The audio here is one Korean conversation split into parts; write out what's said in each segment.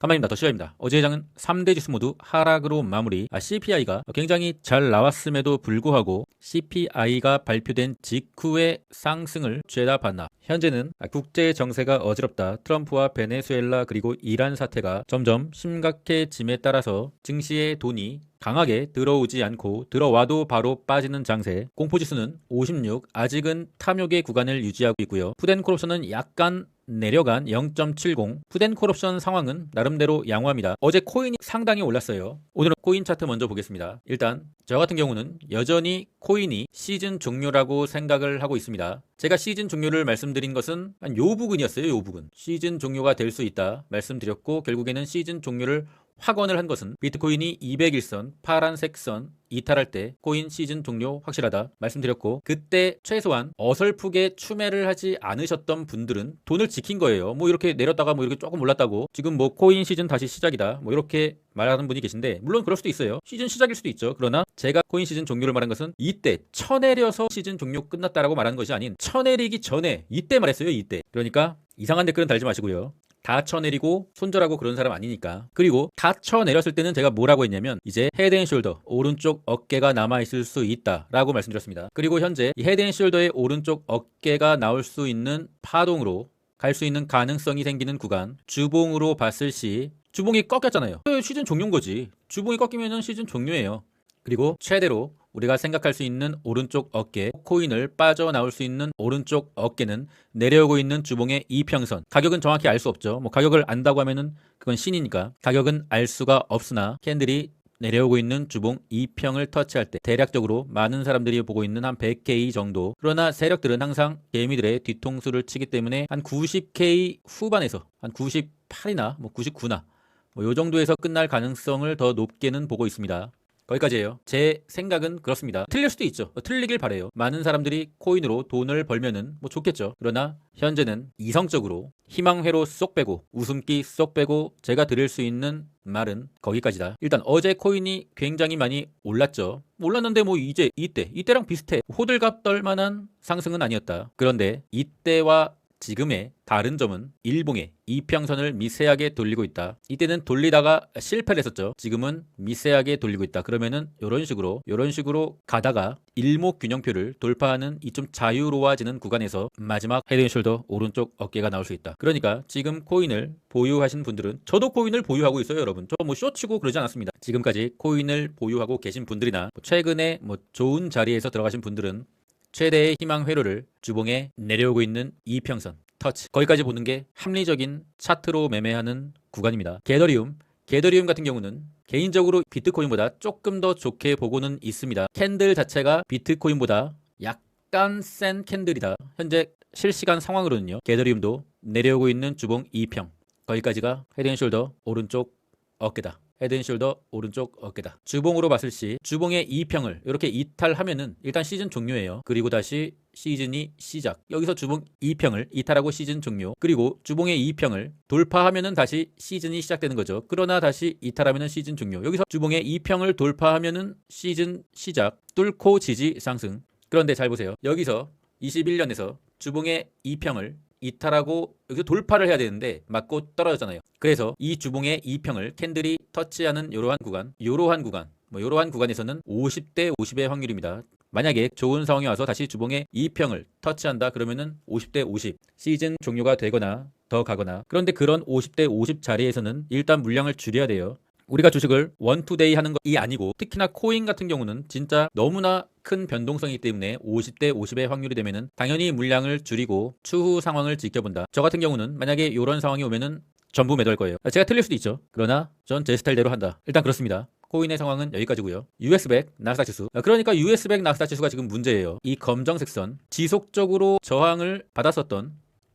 간만입니다. 더시가입니다. 어제 장은 3대 지수 모두 하락으로 마무리. CPI가 굉장히 잘 나왔음에도 불구하고 CPI가 발표된 직후의 상승을 죄다 봤나. 현재는 국제 정세가 어지럽다. 트럼프와 베네수엘라 그리고 이란 사태가 점점 심각해짐에 따라서 증시의 돈이 강하게 들어오지 않고 들어와도 바로 빠지는 장세. 공포지수는 56, 아직은 탐욕의 구간을 유지하고 있고요. 푸덴콜옵션은 약간 내려간 0.70. 푸덴콜옵션 상황은 나름대로 양호합니다. 어제 코인이 상당히 올랐어요. 오늘은 코인 차트 먼저 보겠습니다. 일단 저 같은 경우는 여전히 코인이 시즌 종료라고 생각을 하고 있습니다. 제가 시즌 종료를 말씀드린 것은 한 요 부근이었어요. 요 부근. 시즌 종료가 될 수 있다 말씀드렸고, 결국에는 시즌 종료를 확언을 한 것은 비트코인이 200일선 파란색 선 이탈할 때 코인 시즌 종료 확실하다 말씀드렸고, 그때 최소한 어설프게 추매를 하지 않으셨던 분들은 돈을 지킨 거예요. 뭐 이렇게 내렸다가 뭐 이렇게 조금 올랐다고 지금 뭐 코인 시즌 다시 시작이다 뭐 이렇게 말하는 분이 계신데, 물론 그럴 수도 있어요. 시즌 시작일 수도 있죠. 그러나 제가 코인 시즌 종료를 말한 것은 이때 쳐내려서 시즌 종료 끝났다라고 말하는 것이 아닌 쳐내리기 전에 이때 말했어요. 이때. 그러니까 이상한 댓글은 달지 마시고요. 다 쳐내리고 손절하고 그런 사람 아니니까. 그리고 다 쳐내렸을 때는 제가 뭐라고 했냐면 이제 헤드앤숄더 오른쪽 어깨가 남아있을 수 있다 라고 말씀드렸습니다. 그리고 현재 이 헤드앤숄더의 오른쪽 어깨가 나올 수 있는 파동으로 갈 수 있는 가능성이 생기는 구간, 주봉으로 봤을 시 주봉이 꺾였잖아요. 시즌 종료인 거지. 주봉이 꺾이면 시즌 종료예요. 그리고 최대로 우리가 생각할 수 있는 오른쪽 어깨, 코인을 빠져나올 수 있는 오른쪽 어깨는 내려오고 있는 주봉의 이평선. 가격은 정확히 알 수 없죠. 뭐 가격을 안다고 하면은 그건 신이니까 가격은 알 수가 없으나 캔들이 내려오고 있는 주봉 2평을 터치할 때 대략적으로 많은 사람들이 보고 있는 한 100K 정도. 그러나 세력들은 항상 개미들의 뒤통수를 치기 때문에 한 90K 후반에서 한 98이나 뭐 99나 뭐 요 정도에서 끝날 가능성을 더 높게는 보고 있습니다. 거기까지예요. 제 생각은 그렇습니다. 틀릴 수도 있죠. 틀리길 바래요. 많은 사람들이 코인으로 돈을 벌면은 뭐 좋겠죠. 그러나 현재는 이성적으로 희망회로 쏙 빼고 웃음기 쏙 빼고 제가 드릴 수 있는 말은 거기까지다. 일단 어제 코인이 굉장히 많이 올랐죠. 올랐는데 뭐 이제 이때랑 비슷해. 호들갑 떨 만한 상승은 아니었다. 그런데 이때와 지금의 다른 점은 일봉의 이평선을 미세하게 돌리고 있다. 이때는 돌리다가 실패를 했었죠. 지금은 미세하게 돌리고 있다. 그러면은 이런 식으로 가다가 일목균형표를 돌파하는 이 좀 자유로워지는 구간에서 마지막 헤드앤숄더 오른쪽 어깨가 나올 수 있다. 그러니까 지금 코인을 보유하신 분들은, 저도 코인을 보유하고 있어요, 여러분. 저 뭐 쇼치고 그러지 않았습니다. 지금까지 코인을 보유하고 계신 분들이나 최근에 뭐 좋은 자리에서 들어가신 분들은 최대의 희망 회로를 주봉에 내려오고 있는 이평선 터치, 거기까지 보는 게 합리적인 차트로 매매하는 구간입니다. 게더리움 같은 경우는 개인적으로 비트코인보다 조금 더 좋게 보고는 있습니다. 캔들 자체가 비트코인보다 약간 센 캔들이다. 현재 실시간 상황으로는요. 게더리움도 내려오고 있는 주봉 2평, 거기까지가 헤드앤숄더 오른쪽 어깨다. 헤드앤숄더 오른쪽 어깨다. 주봉으로 봤을 시 주봉의 2평을 이렇게 이탈하면은 일단 시즌 종료예요. 그리고 다시 시즌이 시작. 여기서 주봉 2평을 이탈하고 시즌 종료. 그리고 주봉의 2평을 돌파하면은 다시 시즌이 시작되는 거죠. 그러나 다시 이탈하면은 시즌 종료. 여기서 주봉의 2평을 돌파하면은 시즌 시작. 뚫고 지지 상승. 그런데 잘 보세요. 여기서 21년에서 주봉의 2평을 이탈하고 여기서 돌파를 해야 되는데 맞고 떨어졌잖아요. 그래서 이 주봉의 2평을 캔들이 터치하는 이러한 구간에서는 50대 50의 확률입니다. 만약에 좋은 상황이 와서 다시 주봉의 2평을 터치한다 그러면은 50대 50 시즌 종료가 되거나 더 가거나. 그런데 그런 50대 50 자리에서는 일단 물량을 줄여야 돼요. 우리가 주식을 원투데이 하는 것이 아니고, 특히나 코인 같은 경우는 진짜 너무나 큰 변동성이기 때문에 50대 50의 확률이 되면은 당연히 물량을 줄이고 추후 상황을 지켜본다. 저 같은 경우는 만약에 이런 상황이 오면은 전부 매도할 거예요. 제가 틀릴 수도 있죠. 그러나 전 제 스타일대로 한다. 일단 그렇습니다. 코인의 상황은 여기까지고요. US100 나스닥 지수. 그러니까 US100 나스닥 지수가 지금 문제예요. 이 검정색 선, 지속적으로 저항을 받았었던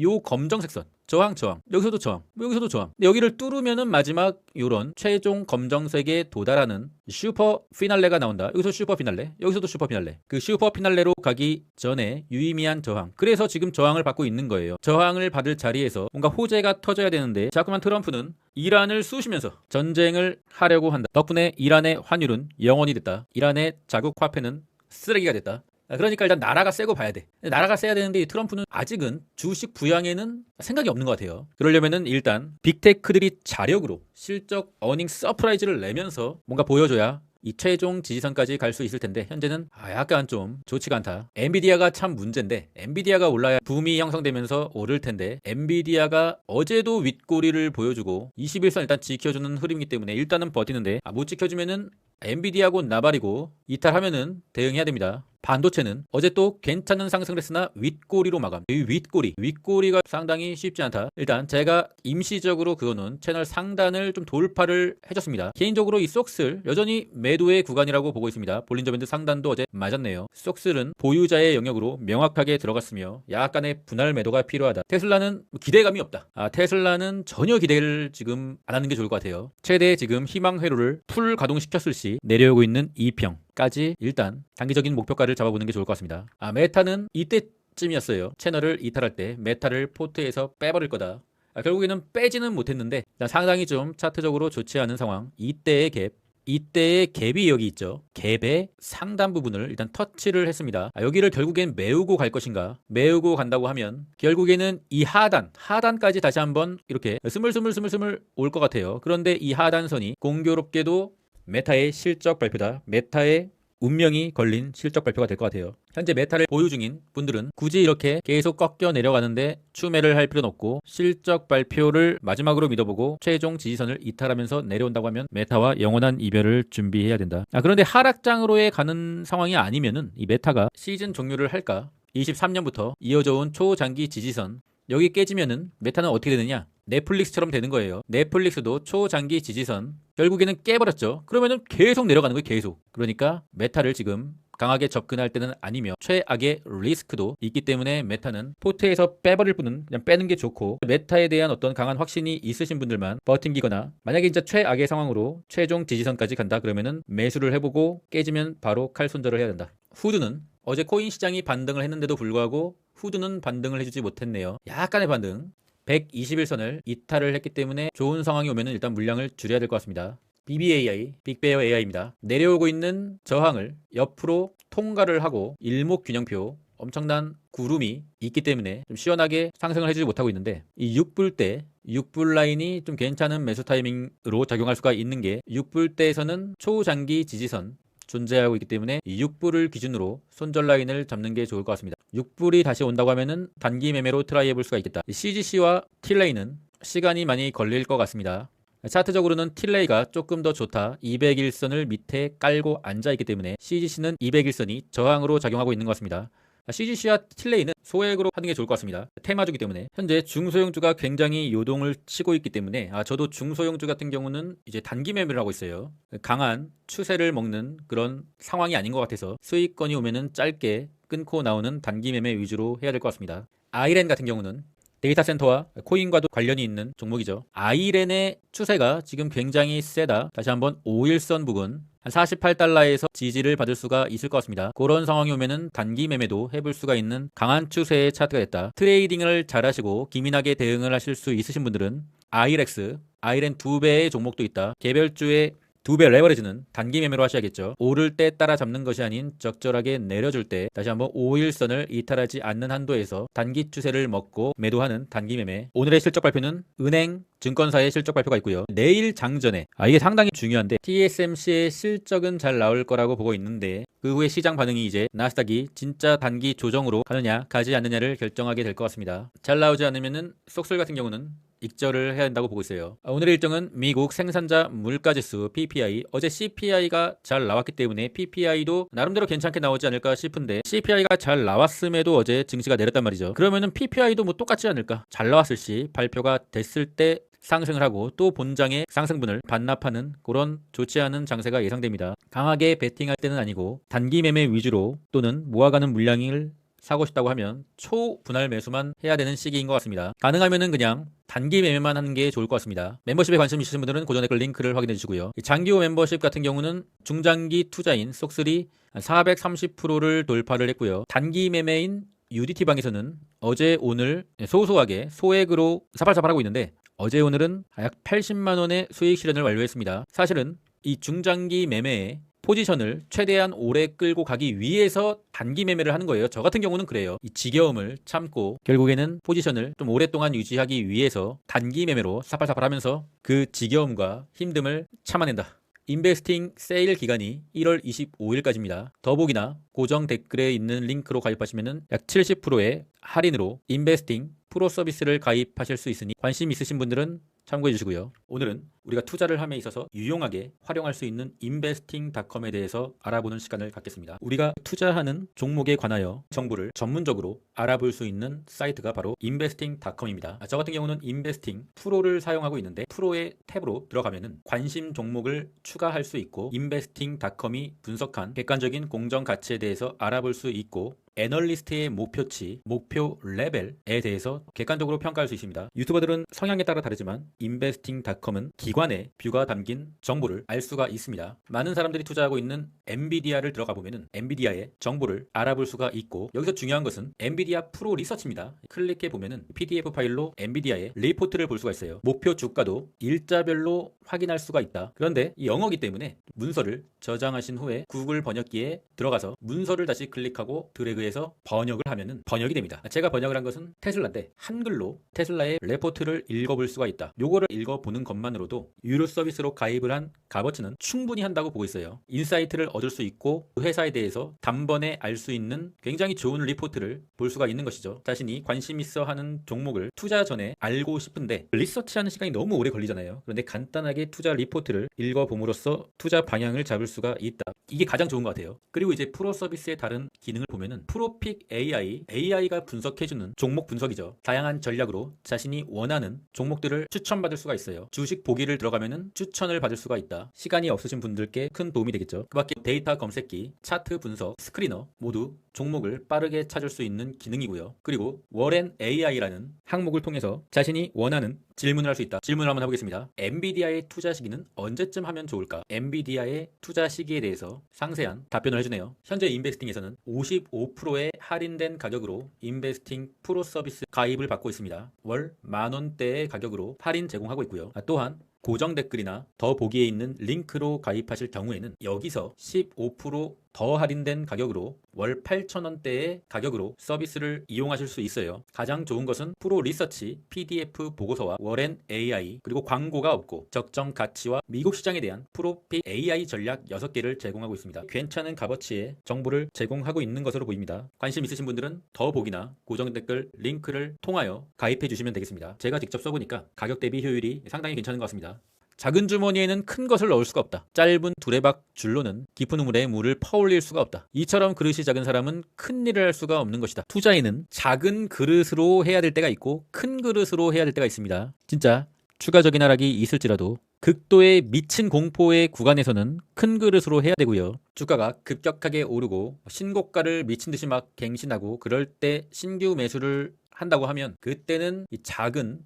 요 검정색 선, 저항, 여기서도 저항, 여기서도 저항. 여기를 뚫으면은 마지막 요런 최종 검정색에 도달하는 슈퍼 피날레가 나온다. 여기서 슈퍼 피날레, 여기서도 슈퍼 피날레. 그 슈퍼 피날레로 가기 전에 유의미한 저항. 그래서 지금 저항을 받고 있는 거예요. 저항을 받을 자리에서 뭔가 호재가 터져야 되는데 자꾸만 트럼프는 이란을 쑤시면서 전쟁을 하려고 한다. 덕분에 이란의 환율은 영원이 됐다. 이란의 자국 화폐는 쓰레기가 됐다. 그러니까 일단 나라가 세고 봐야 돼. 나라가 세야 되는데 트럼프는 아직은 주식 부양에는 생각이 없는 것 같아요. 그러려면은 일단 빅테크들이 자력으로 실적 어닝 서프라이즈를 내면서 뭔가 보여줘야 이 최종 지지선까지 갈 수 있을 텐데 현재는 약간 좀 좋지가 않다. 엔비디아가 참 문제인데 엔비디아가 올라야 붐이 형성되면서 오를 텐데 엔비디아가 어제도 윗꼬리를 보여주고 21선 일단 지켜주는 흐름이기 때문에 일단은 버티는데 못 지켜주면은 엔비디아고 나발이고 이탈하면은 대응해야 됩니다. 반도체는 어제 또 괜찮은 상승을 했으나 윗꼬리로 마감. 이 윗꼬리가 상당히 쉽지 않다. 일단 제가 임시적으로 그거는 채널 상단을 좀 돌파를 해줬습니다. 개인적으로 이 속슬 여전히 매도의 구간이라고 보고 있습니다. 볼린저밴드 상단도 어제 맞았네요. 속슬은 보유자의 영역으로 명확하게 들어갔으며 약간의 분할 매도가 필요하다. 테슬라는 기대감이 없다. 테슬라는 전혀 기대를 지금 안 하는 게 좋을 것 같아요. 최대 지금 희망 회로를 풀 가동시켰을 시 내려오고 있는 2평까지 일단 단기적인 목표가를 잡아보는 게 좋을 것 같습니다. 메타는 이때쯤이었어요. 채널을 이탈할 때 메타를 포트에서 빼버릴 거다. 결국에는 빼지는 못했는데 상당히 좀 차트적으로 좋지 않은 상황. 이때의 갭이 여기 있죠. 갭의 상단 부분을 일단 터치를 했습니다. 여기를 결국엔 메우고 갈 것인가? 메우고 간다고 하면 결국에는 이 하단까지 다시 한번 이렇게 스물스물 올 것 같아요. 그런데 이 하단선이 공교롭게도 메타의 실적 발표다. 메타의 운명이 걸린 실적 발표가 될 것 같아요. 현재 메타를 보유 중인 분들은 굳이 이렇게 계속 꺾여 내려가는데 추매를 할 필요는 없고 실적 발표를 마지막으로 믿어보고 최종 지지선을 이탈하면서 내려온다고 하면 메타와 영원한 이별을 준비해야 된다. 그런데 하락장으로의 가는 상황이 아니면은 이 메타가 시즌 종료를 할까? 23년부터 이어져 온 초장기 지지선 여기 깨지면은 메타는 어떻게 되느냐? 넷플릭스처럼 되는 거예요. 넷플릭스도 초장기 지지선 결국에는 깨버렸죠. 그러면은 계속 내려가는 거예요. 계속. 그러니까 메타를 지금 강하게 접근할 때는 아니며 최악의 리스크도 있기 때문에 메타는 포트에서 빼버릴 분은 그냥 빼는 게 좋고 메타에 대한 어떤 강한 확신이 있으신 분들만 버팅기거나 만약에 진짜 최악의 상황으로 최종 지지선까지 간다 그러면은 매수를 해보고 깨지면 바로 칼 손절을 해야 된다. 후드는 어제 코인 시장이 반등을 했는데도 불구하고 후드는 반등을 해주지 못했네요. 약간의 반등. 121선을 이탈을 했기 때문에 좋은 상황이 오면 일단 물량을 줄여야 될 것 같습니다. BBAI, 빅베어 AI입니다. 내려오고 있는 저항을 옆으로 통과를 하고 일목균형표 엄청난 구름이 있기 때문에 좀 시원하게 상승을 해주지 못하고 있는데 이 6불 라인이 좀 괜찮은 매수 타이밍으로 작용할 수가 있는 게 6불대에서는 초장기 지지선 존재하고 있기 때문에 이 6불을 기준으로 손절 라인을 잡는 게 좋을 것 같습니다. 6불이 다시 온다고 하면은 단기 매매로 트라이 해볼 수가 있겠다. CGC와 틸레이는 시간이 많이 걸릴 것 같습니다. 차트적으로는 틸레이가 조금 더 좋다. 201선을 밑에 깔고 앉아있기 때문에 CGC는 201선이 저항으로 작용하고 있는 것 같습니다. CGC와 틸레이는 소액으로 하는 게 좋을 것 같습니다. 테마주기 때문에 현재 중소형주가 굉장히 요동을 치고 있기 때문에 저도 중소형주 같은 경우는 이제 단기 매매를 하고 있어요. 강한 추세를 먹는 그런 상황이 아닌 것 같아서 수익권이 오면은 짧게 끊고 나오는 단기 매매 위주로 해야 될 것 같습니다. 아이렌 같은 경우는 데이터 센터와 코인과도 관련이 있는 종목이죠. 아이렌의 추세가 지금 굉장히 세다. 다시 한번 5일선 부근 한 48달러에서 지지를 받을 수가 있을 것 같습니다. 그런 상황이 오면은 단기 매매도 해볼 수가 있는 강한 추세의 차트가 됐다. 트레이딩을 잘하시고 기민하게 대응을 하실 수 있으신 분들은 아이렉스, 아이렌 2배의 종목도 있다. 개별주의 2배 레버리지는 단기 매매로 하셔야겠죠. 오를 때 따라잡는 것이 아닌 적절하게 내려줄 때 다시 한번 5일선을 이탈하지 않는 한도에서 단기 추세를 먹고 매도하는 단기 매매. 오늘의 실적 발표는 은행, 증권사의 실적 발표가 있고요. 내일 장전에 이게 상당히 중요한데 TSMC의 실적은 잘 나올 거라고 보고 있는데 그 후에 시장 반응이 이제 나스닥이 진짜 단기 조정으로 가느냐 가지 않느냐를 결정하게 될 것 같습니다. 잘 나오지 않으면은 속설 같은 경우는 익절을 해야 한다고 보고 있어요. 오늘의 일정은 미국 생산자 물가지수 PPI, 어제 CPI가 잘 나왔기 때문에 PPI도 나름대로 괜찮게 나오지 않을까 싶은데 CPI가 잘 나왔음에도 어제 증시가 내렸단 말이죠. 그러면은 PPI도 뭐 똑같지 않을까? 잘 나왔을 시 발표가 됐을 때 상승을 하고 또 본장의 상승분을 반납하는 그런 좋지 않은 장세가 예상됩니다. 강하게 베팅할 때는 아니고 단기 매매 위주로 또는 모아가는 물량을 사고 싶다고 하면 초분할 매수만 해야 되는 시기인 것 같습니다. 가능하면은 그냥 단기 매매만 하는 게 좋을 것 같습니다. 멤버십에 관심 있으신 분들은 고정 댓글 링크를 확인해 주시고요. 장기호 멤버십 같은 경우는 중장기 투자인 속쓰리 430%를 돌파를 했고요. 단기 매매인 UDT방에서는 어제 오늘 소소하게 소액으로 사팔사팔하고 있는데 어제 오늘은 약 80만원의 수익 실현을 완료했습니다. 사실은 이 중장기 매매에 포지션을 최대한 오래 끌고 가기 위해서 단기 매매를 하는 거예요. 저 같은 경우는 그래요. 이 지겨움을 참고 결국에는 포지션을 좀 오랫동안 유지하기 위해서 단기 매매로 사팔사팔 하면서 그 지겨움과 힘듦을 참아낸다. 인베스팅 세일 기간이 1월 25일까지입니다. 더보기나 고정 댓글에 있는 링크로 가입하시면 약 70%의 할인으로 인베스팅 프로 서비스를 가입하실 수 있으니 관심 있으신 분들은 참고해 주시고요. 오늘은 우리가 투자를 함에 있어서 유용하게 활용할 수 있는 investing.com에 대해서 알아보는 시간을 갖겠습니다. 우리가 투자하는 종목에 관하여 정보를 전문적으로 알아볼 수 있는 사이트가 바로 investing.com입니다. 저 같은 경우는 인베스팅 프로를 사용하고 있는데 프로의 탭으로 들어가면은 관심 종목을 추가할 수 있고 investing.com이 분석한 객관적인 공정 가치에 대해서 알아볼 수 있고 애널리스트의 목표치, 목표 레벨에 대해서 객관적으로 평가할 수 있습니다. 유튜버들은 성향에 따라 다르지만 investing.com은 기관의 뷰가 담긴 정보를 알 수가 있습니다. 많은 사람들이 투자하고 있는 엔비디아를 들어가 보면은 엔비디아의 정보를 알아볼 수가 있고 여기서 중요한 것은 엔비디아 프로 리서치입니다. 클릭해 보면은 PDF 파일로 엔비디아의 리포트를 볼 수가 있어요. 목표 주가도 일자별로 확인할 수가 있다. 그런데 영어이기 때문에 문서를 저장하신 후에 구글 번역기에 들어가서 문서를 다시 클릭하고 드래그해서 번역을 하면은 번역이 됩니다. 제가 번역을 한 것은 테슬라인데 한글로 테슬라의 레포트를 읽어볼 수가 있다. 요거를 읽어보는 것만으로도 유료 서비스로 가입을 한 값어치는 충분히 한다고 보고 있어요. 인사이트를 얻을 수 있고 그 회사에 대해서 단번에 알 수 있는 굉장히 좋은 리포트를 볼 수가 있는 것이죠. 자신이 관심 있어 하는 종목을 투자 전에 알고 싶은데 리서치하는 시간이 너무 오래 걸리잖아요. 그런데 간단하게 투자 리포트를 읽어봄으로써 투자 방향을 잡을 수가 있다. 이게 가장 좋은 것 같아요. 그리고 이제 프로 서비스의 다른 기능을 보면은 프로픽 AI가 분석해주는 종목 분석이죠. 다양한 전략으로 자신이 원하는 종목들을 추천받을 수가 있어요. 주식 보기를 들어가면은 추천을 받을 수가 있다. 시간이 없으신 분들께 큰 도움이 되겠죠. 그 밖에 데이터 검색기, 차트 분석, 스크리너 모두 종목을 빠르게 찾을 수 있는 기능이고요. 그리고 워렌 AI라는 항목을 통해서 자신이 원하는 질문을 할 수 있다. 질문을 한번 해보겠습니다. 엔비디아의 투자 시기는 언제쯤 하면 좋을까? 엔비디아의 투자 시기에 대해서 상세한 답변을 해주네요. 현재 인베스팅에서는 55%의 할인된 가격으로 인베스팅 프로 서비스 가입을 받고 있습니다. 월 10,000원대의 가격으로 할인 제공하고 있고요. 또한 고정 댓글이나 더 보기에 있는 링크로 가입하실 경우에는 여기서 15% 할인된 가격으로 월 8,000원대의 가격으로 서비스를 이용하실 수 있어요. 가장 좋은 것은 프로 리서치, PDF 보고서와 워렌 AI 그리고 광고가 없고 적정 가치와 미국 시장에 대한 프로픽 AI 전략 6개를 제공하고 있습니다. 괜찮은 값어치의 정보를 제공하고 있는 것으로 보입니다. 관심 있으신 분들은 더 보기나 고정 댓글 링크를 통하여 가입해 주시면 되겠습니다. 제가 직접 써보니까 가격 대비 효율이 상당히 괜찮은 것 같습니다. 작은 주머니에는 큰 것을 넣을 수가 없다. 짧은 두레박 줄로는 깊은 우물에 물을 퍼올릴 수가 없다. 이처럼 그릇이 작은 사람은 큰 일을 할 수가 없는 것이다. 투자에는 작은 그릇으로 해야 될 때가 있고 큰 그릇으로 해야 될 때가 있습니다. 진짜 추가적인 하락이 있을지라도 극도의 미친 공포의 구간에서는 큰 그릇으로 해야 되고요. 주가가 급격하게 오르고 신고가를 미친 듯이 막 갱신하고 그럴 때 신규 매수를 한다고 하면 그때는 이 작은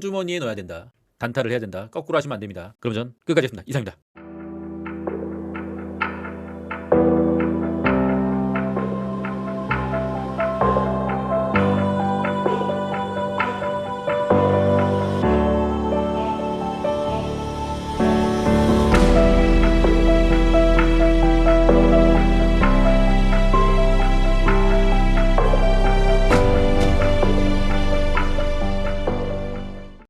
주머니에 넣어야 된다. 단타를 해야 된다. 거꾸로 하시면 안 됩니다. 그럼 전 끝까지 했습니다. 이상입니다.